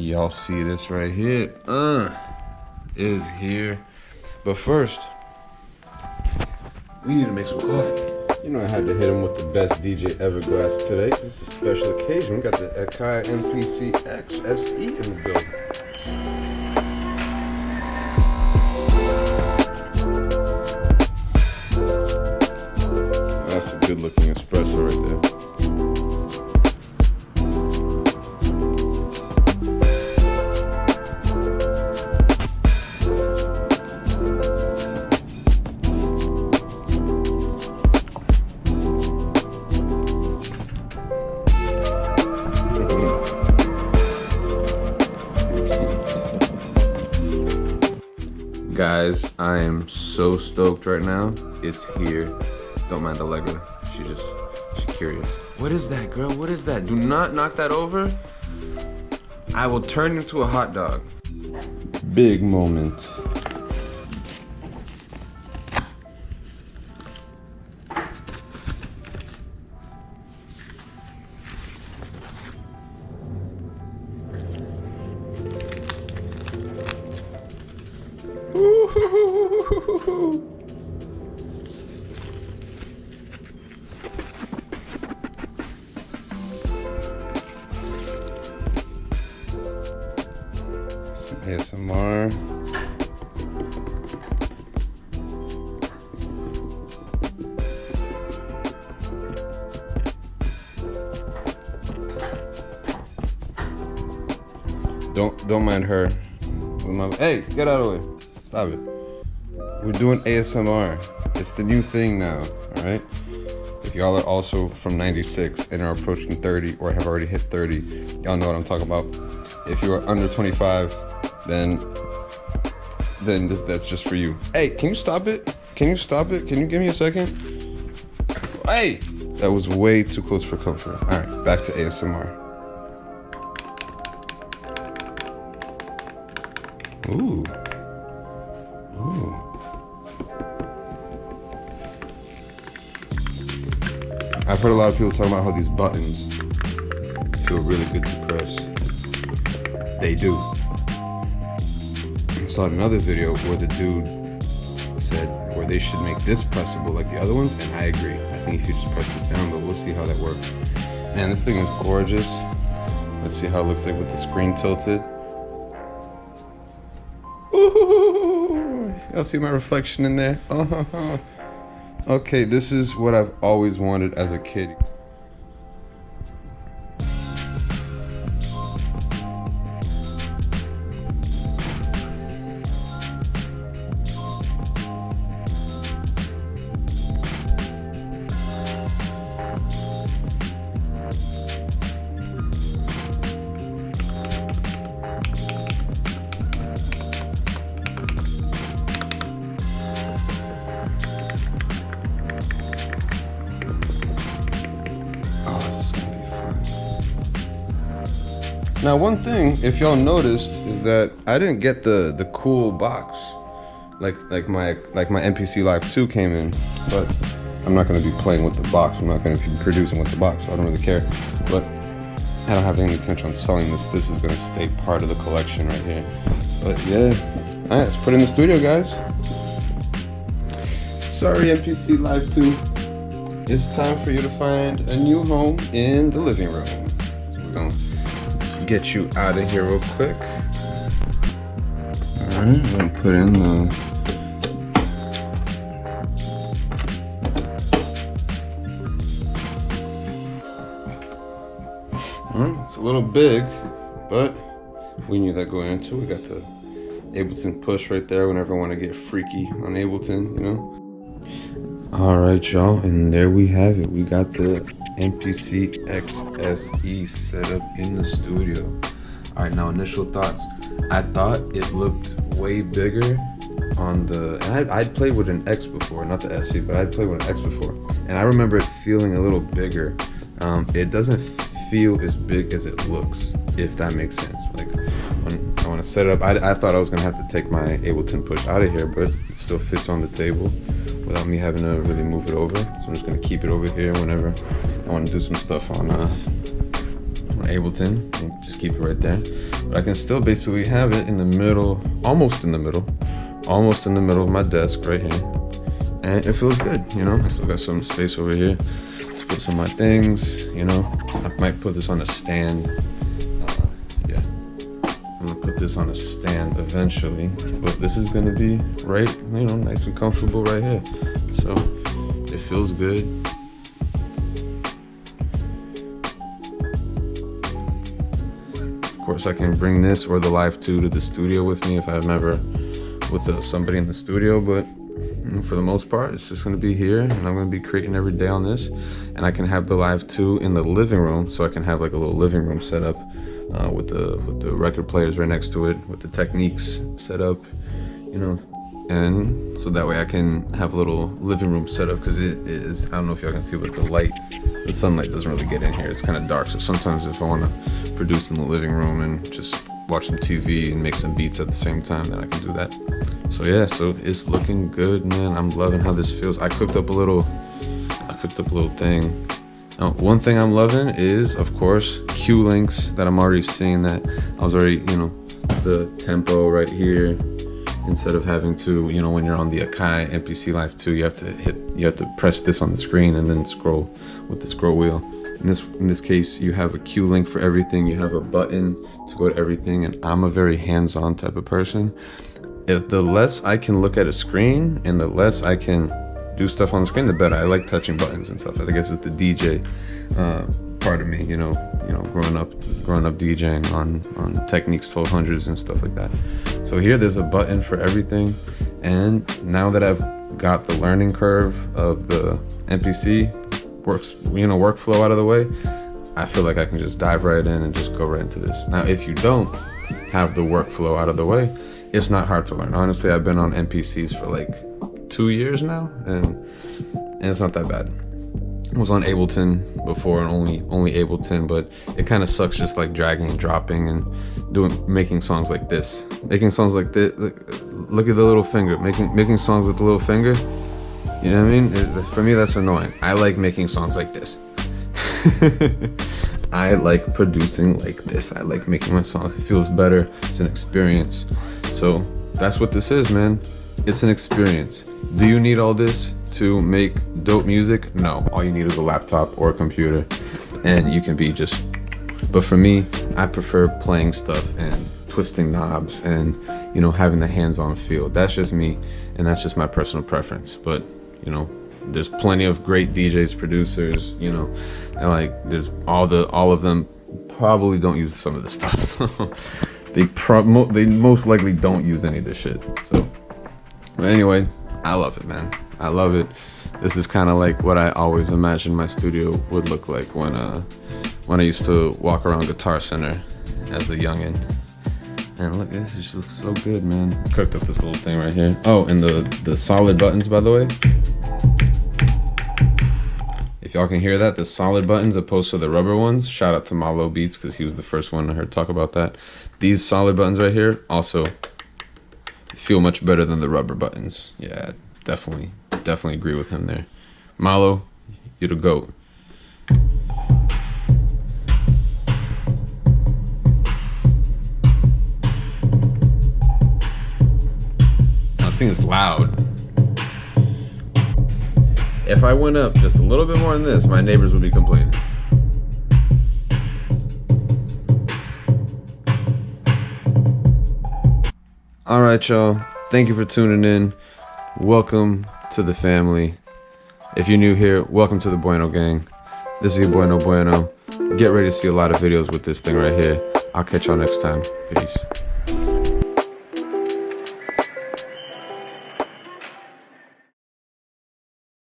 Y'all see this right here? Is here. But first, we need to make some coffee. You know I had to hit him with the best DJ ever glass today. This is a special occasion. We got the Akai MPC X SE in the building. That's a good looking espresso right there. Guys, I am so stoked right now. It's here. Don't mind Allegra. She's curious. What is that, girl? What is that? Do not knock that over. I will turn into a hot dog. Big moment. Some ASMR. Don't mind her. Hey, get out of the way. Stop it. We're doing ASMR. It's the new thing now, all right? If y'all are also from 96 and are approaching 30 or have already hit 30, y'all know what I'm talking about. If you are under 25, then that's just for you. Hey, can you stop it? Can you stop it? Can you give me a second? Hey! That was way too close for comfort. All right, back to ASMR. Ooh. Ooh. I've heard a lot of people talking about how these buttons feel really good to press. They do. I saw another video where the dude said where they should make this pressable like the other ones, and I agree. I think if you just press this down, but we'll see how that works. Man, this thing is gorgeous. Let's see how it looks like with the screen tilted. Ooh, y'all see my reflection in there? Okay, this is what I've always wanted as a kid. Now, one thing, if y'all noticed, is that I didn't get the cool box like my MPC Live 2 came in, but I'm not going to be playing with the box. I'm not going to be producing with the box, so I don't really care. But I don't have any intention on selling this. This is going to stay part of the collection right here. But yeah, all right, let's put it in the studio, guys. Sorry, MPC Live 2. It's time for you to find a new home in the living room. So we're going to get you out of here real quick. All right, I'm gonna put in the it's a little big, but we knew that going into it. We got the Ableton Push right there whenever I want to get freaky on Ableton, you know. All right, y'all, and there we have it. We got the MPC X SE set up in the studio. All right, now initial thoughts. I thought it looked way bigger on the, and I'd played with an X before, not the SE, but I'd played with an X before, and I remember it feeling a little bigger. It doesn't feel as big as it looks, if that makes sense. Like when I want to set it up, I thought I was gonna have to take my Ableton Push out of here, but it still fits on the table without me having to really move it over. So I'm just gonna keep it over here whenever I want to do some stuff on Ableton. Just keep it right there. But I can still basically have it in the middle, almost in the middle of my desk right here. And it feels good, you know. I still got some space over here to put some of my things, you know. I might put this on a stand. Yeah, I'm gonna put this on a stand eventually. But this is gonna be right, you know, nice and comfortable right here. So it feels good. Of course, I can bring this or the Live 2 to the studio with me if I'm ever with somebody in the studio, but for the most part, it's just going to be here, and I'm going to be creating every day on this. And I can have the Live 2 in the living room, so I can have like a little living room set up with the record players right next to it, with the Techniques set up, you know. And so that way I can have a little living room set up, because it is, I don't know if y'all can see, but the sunlight doesn't really get in here. It's kind of dark, so sometimes if I want to produce in the living room and just watch some TV and make some beats at the same time, then I can do that. So yeah, so it's looking good, man. I'm loving how this feels. I cooked up a little thing. Now, one thing I'm loving is, of course, cue links that I'm already seeing that I was already, you know, the tempo right here. Instead of having to, you know, when you're on the Akai MPC Live 2, you have to press this on the screen and then scroll with the scroll wheel. In this case, you have a cue link for everything. You have a button to go to everything, and I'm a very hands-on type of person. If the less I can look at a screen and the less I can do stuff on the screen, the better. I like touching buttons and stuff. I guess it's the DJ part of me, you know, growing up DJing on Techniques 1200s and stuff like that. So here, there's a button for everything, and now that I've got the learning curve of the MPC workflow out of the way, I feel like I can just dive right in and just go right into this. Now, if you don't have the workflow out of the way, it's not hard to learn. Honestly, I've been on MPCs for like 2 years now, and it's not that bad. I was on Ableton before, and only Ableton, but it kind of sucks just like dragging and dropping and making songs like this. Making songs like this, look at the little finger, making songs with the little finger. You know what I mean? For me, that's annoying. I like making songs like this. I like producing like this. I like making my songs. It feels better. It's an experience. So that's what this is, man. It's an experience. Do you need all this to make dope music? No. All you need is a laptop or a computer, and you can be just... But for me, I prefer playing stuff and twisting knobs and, you know, having the hands-on feel. That's just me, and that's just my personal preference. But, you know, there's plenty of great DJs, producers, you know, and like there's all of them probably don't use some of this stuff. So they most likely don't use any of this shit. So but anyway, I love it, man. I love it. This is kind of like what I always imagined my studio would look like when I used to walk around Guitar Center as a youngin'. And look, this just looks so good, man. I cooked up this little thing right here. Oh, and the solid buttons, by the way. If y'all can hear that, the solid buttons opposed to the rubber ones. Shout out to Malo Beats, because he was the first one I heard talk about that. These solid buttons right here also feel much better than the rubber buttons. Yeah, definitely agree with him there. Malo, you're the GOAT. This thing is loud. If I went up just a little bit more than this, my neighbors would be complaining. All right, y'all. Thank you for tuning in. Welcome to the family. If you're new here, welcome to the Bueno gang. This is your Bueno. Get ready to see a lot of videos with this thing right here. I'll catch y'all next time. Peace.